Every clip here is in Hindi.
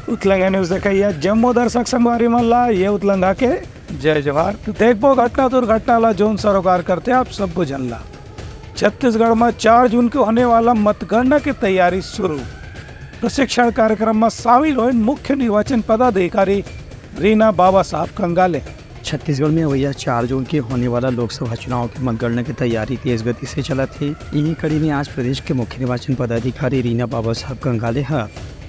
उतलंगा न्यूज देखिए जम्मू दर्शक संगवारी मल्ला ये उतलंगा के जय जवाहर। तो देखो घटना दुर्घटना ला जोन सरोकार करते आप सबको जनला। छत्तीसगढ़ में 4 जून को होने वाला मतगणना की तैयारी शुरू। प्रशिक्षण कार्यक्रम में शामिल हुए मुख्य निर्वाचन पदाधिकारी रीना बाबा साहब कंगाले। छत्तीसगढ़ में भैया 4 जून के होने वाला लोकसभा चुनाव की मतगणना की तैयारी तेज गति से चला थी। इन्हीं कड़ी में आज प्रदेश के मुख्य निर्वाचन पदाधिकारी रीना बाबा साहब कंगाले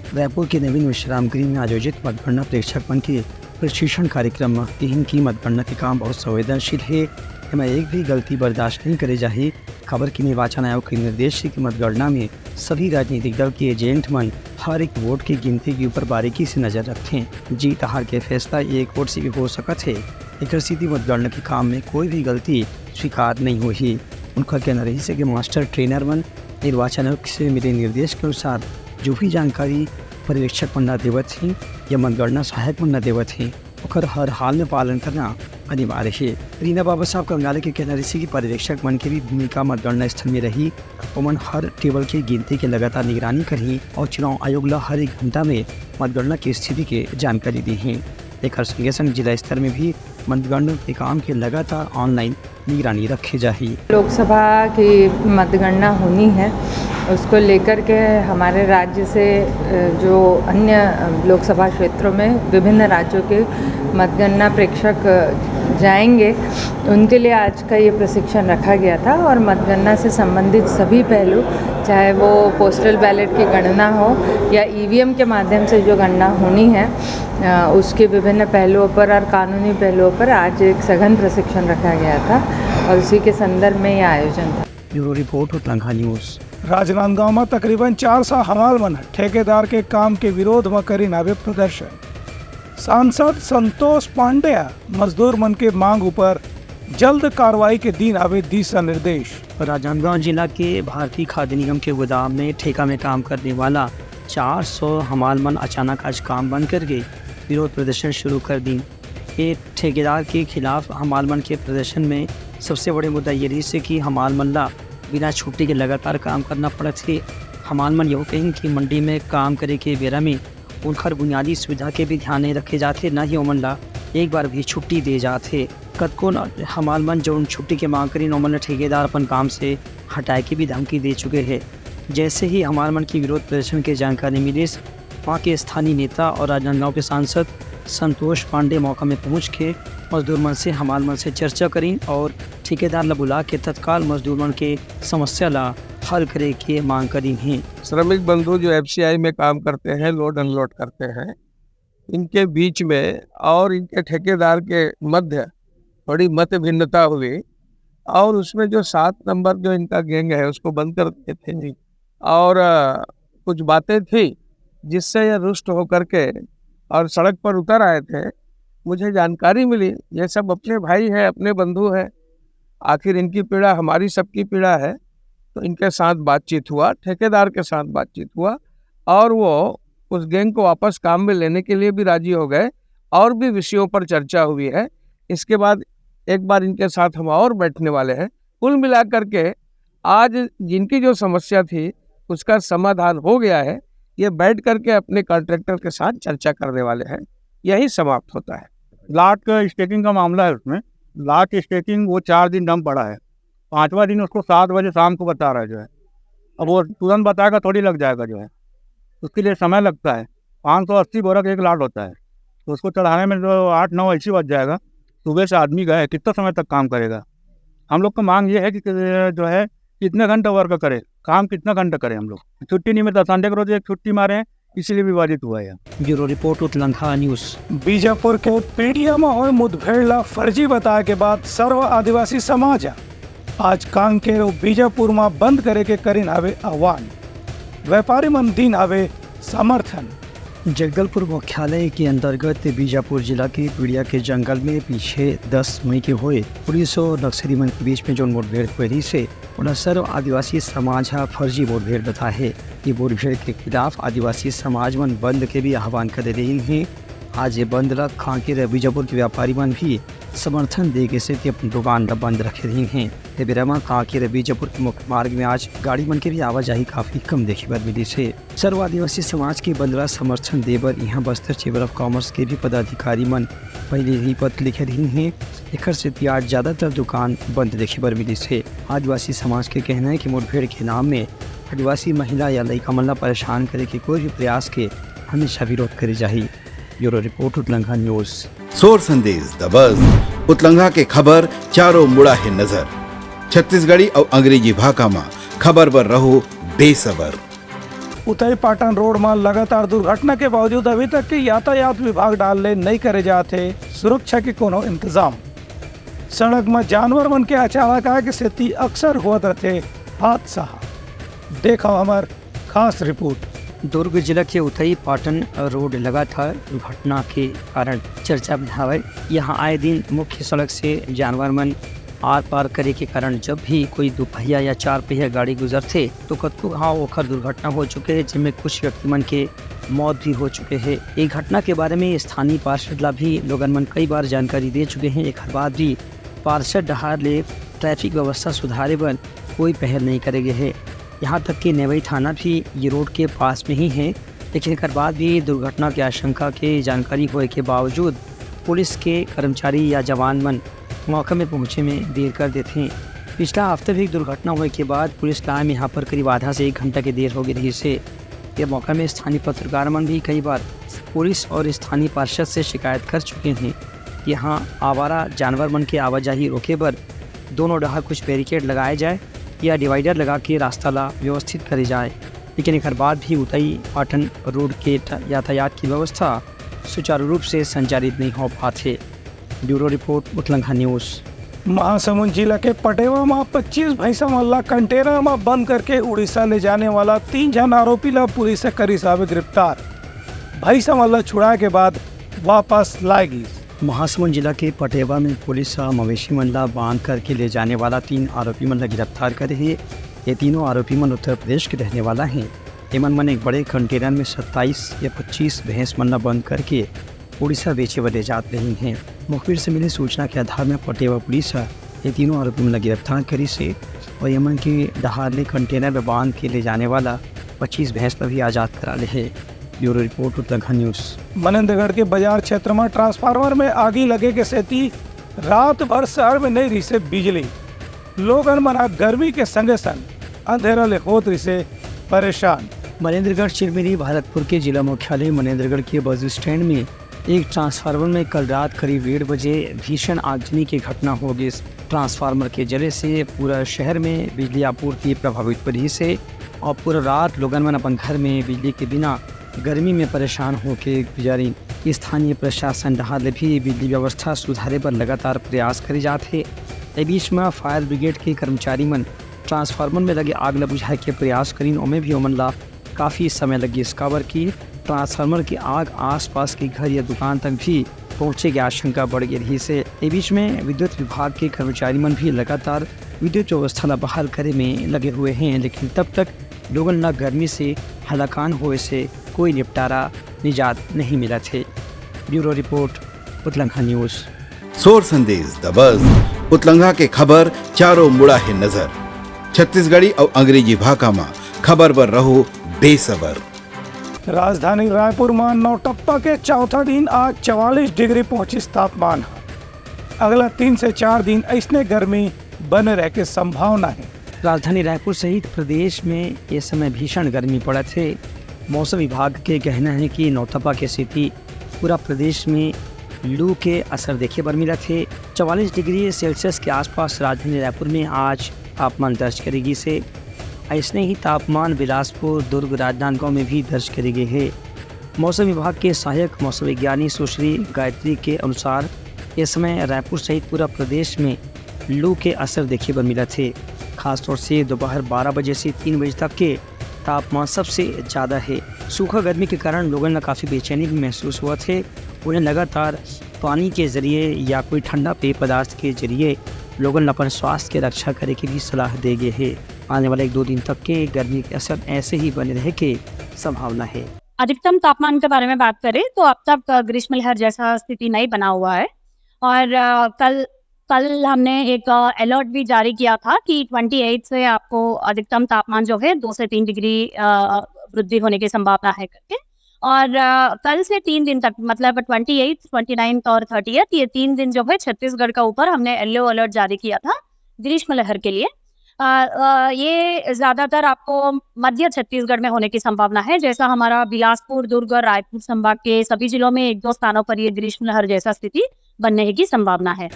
रायपुर के नवीन विश्राम गृह में आयोजित मतगणना प्रेक्षक मंच के प्रशिक्षण कार्यक्रम में इनकी मतगणना के काम बहुत संवेदनशील है, इसमें एक भी गलती बर्दाश्त नहीं करे जाए। खबर की निर्वाचन आयोग के निर्देश है कि मतगणना में सभी राजनीतिक दल के एजेंट में हर एक वोट की गिनती के ऊपर बारीकी से नजर रखें। जीत हार के फैसला एक वोट से भी हो सकता है। एक सीधी मतगणना के काम में कोई भी गलती स्वीकार नहीं हुई। उनका कहना रही है कि मास्टर ट्रेनर मन निर्वाचन आयोग से मिले निर्देश के अनुसार जो भी जानकारी पर्यवेक्षक मन देवत हैं या मतगणना सहायक मन देवत हैं और हर हाल में पालन करना अनिवार्य है। रीना बाबा साहब कंगाले के कहना रही कि पर्यवेक्षक मन की भी भूमिका मतगणना स्थल में रही। उमन हर टेबल की गिनती की लगातार निगरानी करी और चुनाव आयोग ला हर एक घंटा में मतगणना की स्थिति की जानकारी दी है। एक संगे संग जिला स्तर में भी मतगणना के काम के लगातार ऑनलाइन निगरानी रखी जाए। लोकसभा की मतगणना होनी है, उसको लेकर के हमारे राज्य से जो अन्य लोकसभा क्षेत्रों में विभिन्न राज्यों के मतगणना प्रेक्षक जाएंगे, उनके लिए आज का ये प्रशिक्षण रखा गया था। और मतगणना से संबंधित सभी पहलू, चाहे वो पोस्टल बैलेट की गणना हो या ईवीएम के माध्यम से जो गणना होनी है, उसके विभिन्न पहलुओं पर और कानूनी पहलुओं पर आज एक सघन प्रशिक्षण रखा गया था और उसी के संदर्भ में ये आयोजन था। Bureau report Utlanga news. Rajnandgaon में तकरीबन 400 हमाल मन ठेकेदार के काम के विरोध में करी नावे प्रदर्शन। सांसद संतोष पांडे मजदूर मन के मांग ऊपर जल्द कार्रवाई के दिन आवे दिशा निर्देश। राजनांदगांव जिला के भारतीय खाद्य निगम के गोदाम में ठेका में काम करने वाला 400 हमाल मन अचानक आज काम बंद कर गए, विरोध प्रदर्शन शुरू कर दी। ये ठेकेदार के खिलाफ हमाल मन के प्रदर्शन में सबसे बड़े मुद्दा ये रही से कि हमाल मन ला बिना छुट्टी के लगातार काम करना पड़ा थे। हमाल मन यह कहें कि मंडी में काम करे के बेरा में उनकर बुनियादी सुविधा के भी ध्यान नहीं रखे जाते, न ही ओमन ला एक बार भी छुट्टी दे जाते। कतको हमाल मन जो छुट्टी के मांग करी ओमन ठेकेदार अपन काम से हटाए की भी धमकी दे चुके हैं। जैसे ही हमाल मन की विरोध प्रदर्शन की जानकारी मिली, वहाँ के स्थानीय नेता और राजनांदगांव के सांसद संतोष पांडे मौका में पहुँच के मजदूर मन से हमाल मन से चर्चा करी और ठेकेदार ला बुला के तत्काल मजदूर मन के समस्या ला हल करे की मांग करी है। श्रमिक बंधु जो एफसीआई में काम करते हैं, लोड अनलोड करते हैं, इनके बीच में और इनके ठेकेदार के मध्य बड़ी मत भिन्नता हुई और उसमें जो 7 नंबर जो इनका गैंग है उसको बंद कर दिए थे और कुछ बातें थी जिससे ये रुष्ट होकर के और सड़क पर उतर आए थे। मुझे जानकारी मिली ये सब अपने भाई हैं, अपने बंधु हैं, आखिर इनकी पीड़ा हमारी सबकी पीड़ा है। तो इनके साथ बातचीत हुआ, ठेकेदार के साथ बातचीत हुआ और वो उस गैंग को वापस काम में लेने के लिए भी राजी हो गए और भी विषयों पर चर्चा हुई है। इसके बाद एक बार इनके साथ हम और बैठने वाले हैं। कुल मिलाकर के आज जिनकी जो समस्या थी उसका समाधान हो गया है। ये बैठ करके अपने कॉन्ट्रैक्टर के साथ चर्चा करने वाले हैं। यही समाप्त होता है। लाट का स्टेकिंग का मामला है, उसमें लाट स्टेकिंग वो 4 दिन दम पड़ा है, 5वां दिन उसको 7 बजे शाम को बता रहा है जो है। अब वो तुरंत बताएगा थोड़ी लग जाएगा जो है, उसके लिए समय लगता है। 580 बोरा का एक लाट होता है, तो उसको चढ़ाने में जो 8-9 ऐसी बज जाएगा। सुबह से आदमी गए, कितना समय तक काम करेगा। हम लोग का मांग ये है कि जो है कितने घंटे वर्क करे, काम कितना घंटा करें। हम लोग छुट्टी नहीं मिलता, संडे को रोज एक छुट्टी मारे हैं, इसलिए विवादित हुआ है। Bureau report Utlanga news. Bijapur के पेड़िया में हुए मुठभेड़ ला फर्जी बताए के बाद सर्व आदिवासी समाज आज कांकेर और बीजापुर में बंद करे के करीन आवे आह्वान। व्यापारी मन दिन आवे समर्थन। जगदलपुर मुख्यालय के अंतर्गत बीजापुर जिला के पीड़िया के जंगल में पीछे 10 मई के हुए पुलिस और नक्सली मन के बीच में जो मुठभेड़ हुई से उन्हें सर्व आदिवासी समाज फर्जी मुठभेड़ बता है। ये मुठभेड़ के खिलाफ आदिवासी समाज मन बंद के भी आह्वान कर रही हैं। आज ये बंद रख खांकी व बीजापुर के व्यापारी मन भी समर्थन दे के से अपनी दुकान बंद रखे रही हैं। बेरमा खांकी व बीजापुर के मुख्य मार्ग में आज गाड़ी मन के भी आवाजाही काफी कम देखे बर मिली से। सर्व आदिवासी समाज के बंदरा समर्थन दे बर यहाँ बस्तर चेंबर ऑफ कॉमर्स के भी पदाधिकारी मन पहले ही पत्र लिखे रही हैं। एक से आज ज्यादातर दुकान बंद देखे बर मिली से। आदिवासी समाज के कहना है कि मुठभेड़ के नाम में आदिवासी महिला या लड़का मन परेशान करे के कोई भी प्रयास के हमेशा विरोध करे चाहिए। Bureau report Utlanga news. सोर संदेश द बज़ उतलंघा के खबर चारों मुड़ा है नजर। छत्तीसगढ़ी और अंग्रेजी भाषा में खबर पर रहो बेसबर। उतई पाटन रोड में लगातार दुर्घटना के बावजूद अभी तक के यातायात विभाग डालने नहीं करे जाते सुरक्षा के कोनो इंतजाम। सड़क में जानवर मन के अचानक आगे से अक्सर हुआ रहते हादसा। देखा हमार खास रिपोर्ट। दुर्ग जिला के उतई पाटन रोड लगातार दुर्घटना के कारण चर्चा में हवे। यहाँ आए दिन मुख्य सड़क से जानवर मन आर पार करे के कारण जब भी कोई दुपहिया या चार पहिया गाड़ी गुजरते तो कतको घाव ओखर दुर्घटना हो चुके हैं, जिनमें कुछ व्यक्ति मन के मौत भी हो चुके हैं। एक घटना के बारे में स्थानीय पार्षद ला भी लोगन मन कई बार जानकारी दे चुके हैं। एक बाद भी पार्षद डहार ले ट्रैफिक व्यवस्था सुधारे पर कोई पहल नहीं करे गए है। यहाँ तक कि नेवई थाना भी ये रोड के पास में ही है, लेकिन एक बाद भी दुर्घटना की आशंका के जानकारी होने के बावजूद पुलिस के कर्मचारी या जवान मन मौके में पहुँचे में देर कर देते हैं। पिछला हफ्ते भी दुर्घटना होने के बाद पुलिस टाइम यहाँ पर करीब आधा से 1 घंटा की देर हो गई रही से। यह मौके में स्थानीय पत्रकार मन भी कई बार पुलिस और स्थानीय पार्षद से शिकायत कर चुके हैं कि यहाँ आवारा जानवर मन के आवाजाही रोके पर दोनों डहा कुछ बैरिकेड लगाए जाए या डिवाइडर लगा के रास्ता ला व्यवस्थित करे जाए, लेकिन एक बाद भी उतई पाटन रोड के यातायात की व्यवस्था सुचारू रूप से संचालित नहीं हो पाते। Bureau report Utlanga news. Mahasamund जिला के पटेवा में 25 भैंसा मल्ला कंटेनर में बंद करके उड़ीसा ले जाने वाला 3 जन आरोपी ला पुलिस से करी साहब गिरफ्तार। भैंसा मल्ला छुड़ा के बाद वापस लाएगी। महासमुंद जिला के पटेवा में पुलिस मवेशी मंडला बांध करके ले जाने वाला 3 आरोपी मन गिरफ्तार करे है। ये तीनों आरोपी मन उत्तर प्रदेश के रहने वाला हैं। एमन मन एक बड़े कंटेनर में 27 या 25 भैंस मंडला बंद करके उड़ीसा बेचे व ले जाते रही हैं। मुखबिर से मिली सूचना के आधार में पटेवा पुलिस ये तीनों आरोपी मन गिरफ्तार करी से और यमन के डहारले कंटेनर में बांध के ले जाने वाला 25 भैंस पर भी आज़ाद करा ले है। Bureau report Utlanga news. Manendragarh के बाजार क्षेत्र में ट्रांसफार्मर में आगी लगे के सेती रात भर शहर में नहीं रही से बिजली। लोगन मना गर्मी के संगे संग अंधेरा ले होत रही से परेशान। मनेंद्रगढ़ चिरमिरी भारतपुर के जिला मुख्यालय मनेंद्रगढ़ के बस स्टैंड में एक ट्रांसफार्मर में कल रात करीब 1:30 बजे भीषण आगजनी की घटना हो गई। ट्रांसफार्मर के जले से पूरा शहर में बिजली आपूर्ति प्रभावित पड़ी से और पूरा रात लोगन मन अपन घर में बिजली के बिना गर्मी में परेशान होकर गुजारी। स्थानीय प्रशासन डहार भी बिजली व्यवस्था सुधारे पर लगातार प्रयास करे जाते। इस बीच में फायर ब्रिगेड के कर्मचारी मन ट्रांसफार्मर में लगे आग ला बुझाए के प्रयास करीन। ओमें भी ओमन ला काफ़ी समय लगी। इस खबर की ट्रांसफार्मर की आग आसपास के घर या दुकान तक भी पहुँचे की आशंका बढ़ गई रही से। इस बीच में विद्युत विभाग के कर्मचारी मन भी लगातार विद्युत व्यवस्था ला बहाल करे में लगे हुए हैं, लेकिन तब तक लोगों ला गर्मी से हलाकान हुए से कोई निपटारा निजात नहीं मिला थे। Bureau report Utlanga news. सोर संदेश द बज़ उतलंघा के खबर चारों मुड़ा है नजर। छत्तीसगढ़ी और अंग्रेजी भाषा में खबर पर रहो बेसबर। राजधानी रायपुर में नौटप्पा के चौथा दिन आज 44 डिग्री पहुंची तापमान। अगला 3 से 4 दिन ऐसने गर्मी बने रह के संभावना है। राजधानी रायपुर सहित प्रदेश में ये समय भीषण गर्मी पड़ा थे। मौसम विभाग के कहना है कि नौतपा की स्थिति पूरा प्रदेश में लू के असर देखे पर मिला थे। 44 डिग्री सेल्सियस के आसपास राजधानी रायपुर में आज तापमान दर्ज करेगी से ऐसने ही तापमान बिलासपुर, दुर्ग, राजनांदगांव में भी दर्ज करे गए है। मौसम विभाग के सहायक मौसम विज्ञानी सुश्री गायत्री के अनुसार इस समय रायपुर सहित पूरा प्रदेश में लू के असर देखे पर मिला थे। खासतौर से दोपहर 12 बजे से 3 बजे तक के तापमान सबसे ज़्यादा है। सूखा गर्मी के कारण लोगों ने काफ़ी बेचैनी भी महसूस हुआ थे। उन्हें लगातार पानी के ज़रिए या कोई ठंडा पेय पदार्थ के जरिए लोगों ने अपन स्वास्थ्य की रक्षा करे की भी सलाह दी गई है। आने वाले 1-2 दिन तक के गर्मी के असर ऐसे ही बने रहे की संभावना है। अधिकतम तापमान के बारे में बात करें तो अब तक ग्रीष्म लहर जैसा स्थिति नहीं बना हुआ है। और कल कल हमने एक अलर्ट भी जारी किया था कि 28 से आपको अधिकतम तापमान जो है 2 से 3 डिग्री वृद्धि होने की संभावना है करके। और कल से 3 दिन तक मतलब 28, 29 और 30 ये 3 दिन जो है छत्तीसगढ़ का ऊपर हमने येलो अलर्ट जारी किया था ग्रीष्म लहर के लिए। ये ज़्यादातर आपको मध्य छत्तीसगढ़ में होने की संभावना है, जैसा हमारा बिलासपुर, दुर्ग और रायपुर संभाग के सभी जिलों में 1-2 स्थानों पर ये ग्रीष्म लहर जैसा स्थिति बनने की संभावना है।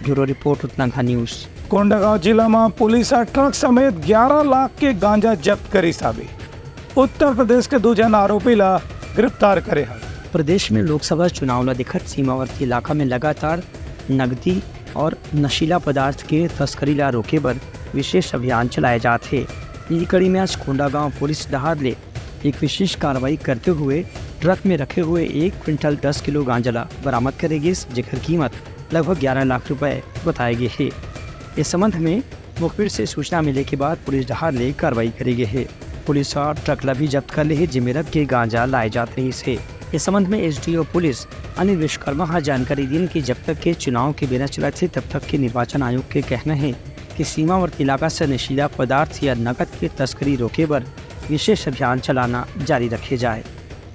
Bureau report Uttarakhand news. Kondagaon जिला में पुलिस ट्रक समेत 11 लाख के गांजा जब्त करी साबित। उत्तर प्रदेश के 2 जन आरोपी ला गिरफ्तार करे हैं। प्रदेश में लोकसभा चुनाव ला दिखत सीमावर्ती इलाका में लगातार नकदी और नशीला पदार्थ के तस्करी ला रोके बर विशेष अभियान चलाए जाते। इसी कड़ी में आज कोंडागांव पुलिस दहाड़ ले एक विशेष कार्रवाई करते हुए ट्रक में रखे हुए 1 क्विंटल 10 किलो गांजा ला बरामद करेगी, जिसकी कीमत लगभग 11 लाख रुपए बताए गए है। इस संबंध में मुखबिर से सूचना मिले के बाद पुलिस दहाड़ ले कार्रवाई करेगी है। पुलिस और ट्रक ला भी जब्त कर ले है, जिसमें रख के गांजा लाए जाते हैं इसे। इस संबंध में एसडीओ पुलिस अनिल विश्वकर्मा जानकारी दी कि जब तक के चुनाव के बिना चला थे तब तक के निर्वाचन आयोग के कहना है कि सीमावर्ती इलाका से नशीला पदार्थ या नकद के तस्करी रोके पर विशेष अभियान चलाना जारी रखे जाए।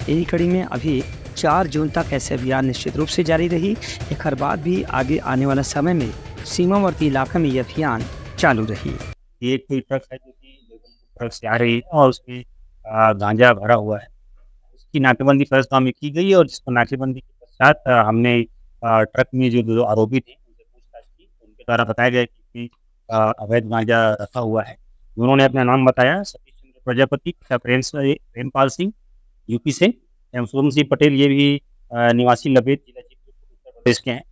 यही कड़ी में अभी 4 जून तक ऐसे अभियान निश्चित रूप से जारी रही। एक हर बाद भी आगे आने वाला समय में सीमावर्ती इलाका में यह अभियान चालू रही। एक कोई ट्रक है जो कि ट्रक से आ रही है और उसमें गांजा भरा हुआ है, उसकी नाकेबंदी फर्जगांव में की गई और जिसको नाकेबंदी के पश्चात हमने ट्रक में जो 2 आरोपी थे उनसे पूछताछ की। उनके द्वारा बताया गया कि अवैध गांजा रखा हुआ है। उन्होंने अपना नाम बताया, सतीश चंद्र प्रजापति, प्रेमपाल सिंह यूपी से, एवं सोम सिंह पटेल ये भी निवासी लबेद जिला चित्रकूट उत्तर प्रदेश के हैं।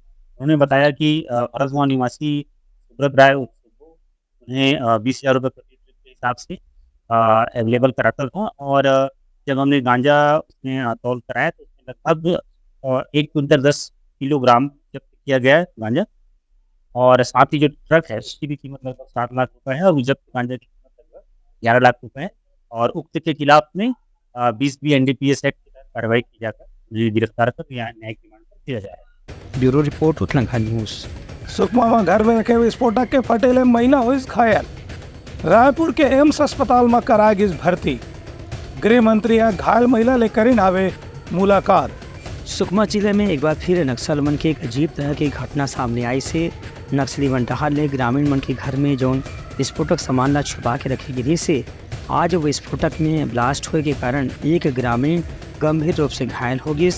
उन्होंने बताया कि फरसगांव निवासी सुब्रत राय उन्हें 20,000 रुपये प्रति ट्रिप के हिसाब से अवेलेबल कराता था। और जब हमने गांजा उसमें तौल कराया तो उसमें लगभग 1 क्विंटल 10 किलोग्राम जब्त किया गया गांजा। और साथ ही जो ट्रक है उसकी भी कीमत लगभग 7 लाख रुपए है और जब्त गांजा की कीमत लगभग 11 लाख रुपए है। और उक्त के खिलाफ में 20B NDPS एक्ट के तहत कार्रवाई की जाकर उन्हें गिरफ्तार कर न्यायिक रिमांड पर दिया जाए। Bureau report Uttarakhand news. Sukma में घर में रखे विस्फोटक के फटेले महिला हुई घायल। रायपुर के एम्स अस्पताल में कराई भर्ती। गृह मंत्री यहाँ घायल महिला लेकर आवे मुलाकात। सुकमा जिले में एक बार फिर नक्सल मन के एक अजीब तरह की घटना सामने आई से नक्सली वंटहार ले ग्रामीण मन के घर में जो विस्फोटक सामान ला छुपा के रखी गिरी से आज विस्फोटक में ब्लास्ट होने के कारण एक ग्रामीण गंभीर रूप से घायल हो गई।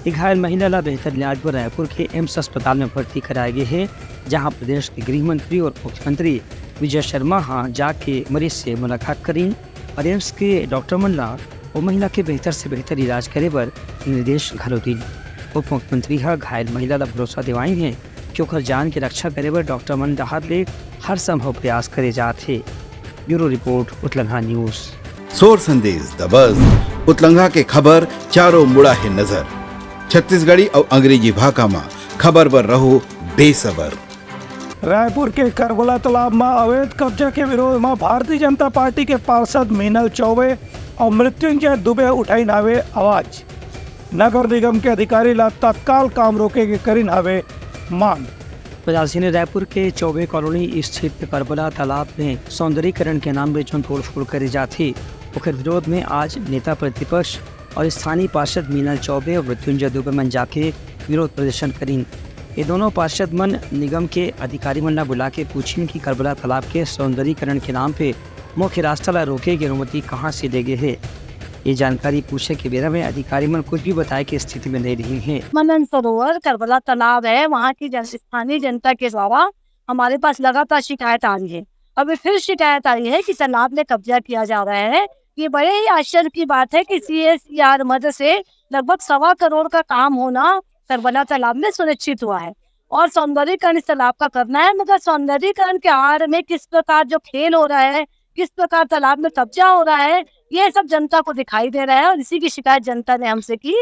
एक घायल महिला ला बेहतर इलाज पर रायपुर के एम्स अस्पताल में भर्ती कराए गए है, जहां प्रदेश के गृह मंत्री और मुख्यमंत्री विजय शर्मा जाके मरीज से मुलाकात करी और एम्स के डॉक्टर मन ला वो महिला के बेहतर से बेहतर इलाज करे पर निर्देश घलो दी। उप मुख्यमंत्री घायल महिला ला भरोसा दिवाई है कि ओकर जान की रक्षा करे पर डॉक्टर मन दहाड़ ले हर संभव प्रयास करे जाते। Bureau report Uttarakhand news. सोर संदेश द बज़ उतलंघा के खबर चारों मुड़ा है नजर। छत्तीसगढ़ी और अंग्रेजी भाषा में खबर पर रहो बेसबर। रायपुर के करबला तालाब में अवैध कब्जा के विरोध में भारतीय जनता पार्टी के पार्षद मीनल चौबे और मृत्युंजय दुबे उठाई नावे आवाज। नगर निगम के अधिकारी ला तत्काल काम रोके के करी नावे मांग। राजधानी रायपुर के चौबे कॉलोनी स्थित करबला तालाब में सौंदर्यीकरण के नाम में जो तोड़फोड़ करी जाती उसके विरोध में आज नेता प्रतिपक्ष और स्थानीय पार्षद मीनल चौबे और मृत्युंजय दुबे मन जाके विरोध प्रदर्शन करी। ये दोनों पार्षद मन निगम के अधिकारी मन बुला के पूछी कि करबला तालाब के सौंदर्यीकरण के नाम पे मुख्य रास्ता ला रोके की अनुमति कहाँ से ले गए है। ये जानकारी पूछे के बेरा में अधिकारी मन कुछ भी बताए कि स्थिति में नहीं रही है। मनन सरोवर करबला तालाब है, वहाँ की स्थानीय जनता के द्वारा हमारे पास लगातार शिकायत आ रही है। अभी फिर शिकायत आ रही है कि तालाब में कब्जा किया जा रहा है। ये बड़े ही आश्चर्य की बात है कि CSR मद से लगभग 1.25 करोड़ का काम होना करबला तालाब में सुनिश्चित हुआ है और सौंदर्यीकरण इस तालाब का करना है, मगर सौंदर्यीकरण के आड़ में किस प्रकार जो खेल हो रहा है, किस प्रकार तालाब में कब्जा हो रहा है, ये सब जनता को दिखाई दे रहा है और इसी की शिकायत जनता ने हमसे की।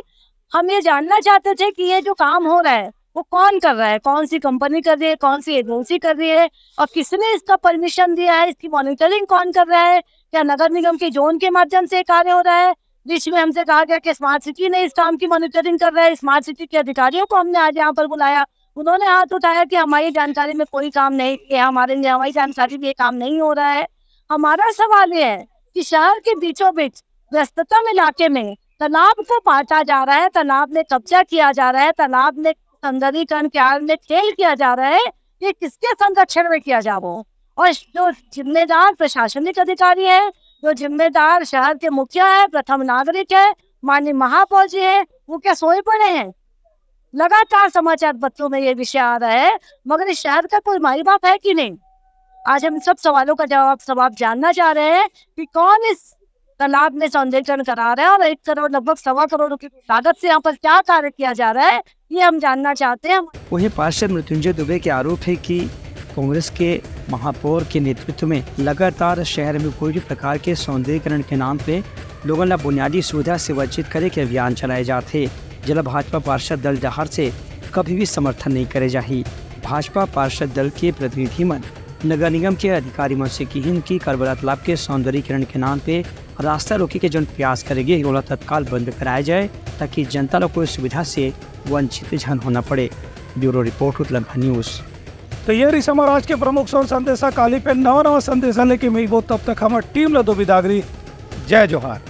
हम ये जानना चाहते थे कि ये जो काम हो रहा है वो कौन कर रहा है, कौन सी कंपनी कर रही है, कौन सी एजेंसी कर रही है और किसने इसका परमिशन दिया है, इसकी मॉनिटरिंग कौन कर रहा है, क्या नगर निगम के जोन के माध्यम से कार्य हो रहा है बीच में हमसे कहा गया कि स्मार्ट सिटी ने इस काम की मॉनिटरिंग कर रहा है। स्मार्ट सिटी के अधिकारियों को हमने आज यहाँ पर बुलाया, उन्होंने हाथ उठाया कि हमारी जानकारी में कोई काम नहीं किया, हमारी जानकारी में ये काम नहीं हो रहा है। हमारा सवाल ये है कि शहर के बीचों बीच व्यस्ततम इलाके में तालाब को बांटा जा रहा है, तालाब में कब्जा किया जा रहा है, तालाब में सौंदर्यीकरण के में खेल किया जा रहा है, ये किसके संरक्षण में किया जा रहा है? और जो जिम्मेदार प्रशासनिक अधिकारी है, जो जिम्मेदार शहर के मुखिया है, प्रथम नागरिक है, माननीय महापौर जी है, वो क्या सोए पड़े हैं? लगातार समाचार पत्रों में ये विषय आ रहा है, मगर इस शहर का कोई माई बाप है कि नहीं? आज हम सब सवालों का जवाब जानना चाह रहे हैं कि कौन इस तालाब में सौंदर्यीकरण करा रहा है और 1 करोड़ लगभग 1.25 करोड़ रुपए की लागत से यहाँ पर क्या कार्य किया जा रहा है, ये हम जानना चाहते हैं। वहीं पार्षद मृत्युंजय दुबे के आरोप है कि कांग्रेस के महापौर के नेतृत्व में लगातार शहर में कोई भी प्रकार के सौंदर्यीकरण के नाम पे लोगों ने बुनियादी सुविधा से वंचित करे के अभियान चलाए जाते, जिला भाजपा पार्षद दल जहार से कभी भी समर्थन नहीं करे जाही। भाजपा पार्षद दल के प्रतिनिधि मन नगर निगम के अधिकारी मन से किहिन की करबला तालाब के सौंदर्यीकरण के नाम पे रास्ता रोकी के जो प्रयास करेंगे वो तत्काल बंद कराया जाए, ताकि जनता लोग को सुविधा से वंचित जन होना पड़े। Bureau report Utlanga news. तो ये रही हमारा आज के प्रमुख सोर संदेशा। काली पे नवा संदेशा लेके मैं वो तब तक हमारे टीम लदो बिदागरी। जय जोहार।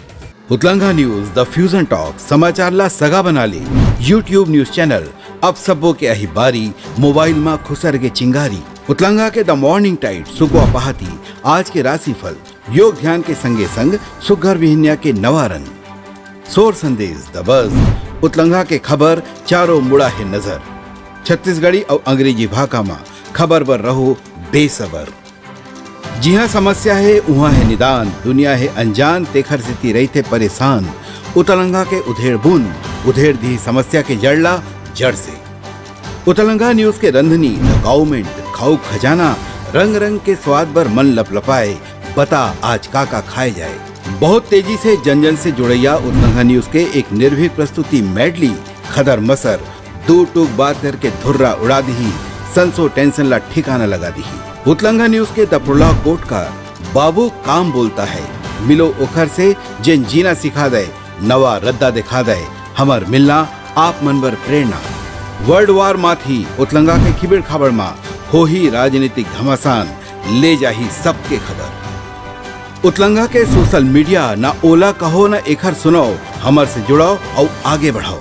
उत्लंघा न्यूज द फ्यूजन टॉक समाचार ला सगा बना ली। यूट्यूब न्यूज चैनल अब सबो के अही बारी मोबाइल में खुसर के चिंगारी। उत्लंघा के द मॉर्निंग टाइट सुगवा पहाती आज के राशिफल योग ध्यान के संगे संग सुघर विहिन्या के नवा रंग सोर संदेश द बज उत्लंघा के खबर चारों मुड़ा है नजर। छत्तीसगढ़ी और अंग्रेजी भाषा में खबर बर रहो बेसबर। जी हाँ, समस्या है वहाँ है निदान, दुनिया है अनजान तेखर स्थिति रही थे परेशान। उतलंघा के उधेड़ बूंद उधेड़ दी समस्या के जड़ला जड़ से। उतलंघा न्यूज के रंधनी द गवर्नमेंट खाऊ खजाना रंग रंग के स्वाद पर मन लपलपाए, बता आज का खाए जाए। बहुत तेजी से जन जन से जुड़ैया उतलंघा न्यूज के एक निर्भीक प्रस्तुति मेडली खदर मसर दो टूक बात करके धुर्रा उड़ा दी, संसो टेंशन ला ठिकाना लगा दी। उतलंघा न्यूज के द प्रोलॉग कोट का बाबू काम बोलता है, मिलो ओखर से जिन जीना सिखा दे, नवा रद्दा दिखा दे, हमर मिलना आप मनबर प्रेरणा। वर्ल्ड वार माथी उतलंघा के खिबड़ खबर मा हो ही राजनीतिक घमासान ले जाही सबके खबर। उतलंघा के सोशल मीडिया ना ओला कहो ना एखर सुनाओ, हमर से जुड़ाओ और आगे बढ़ाओ।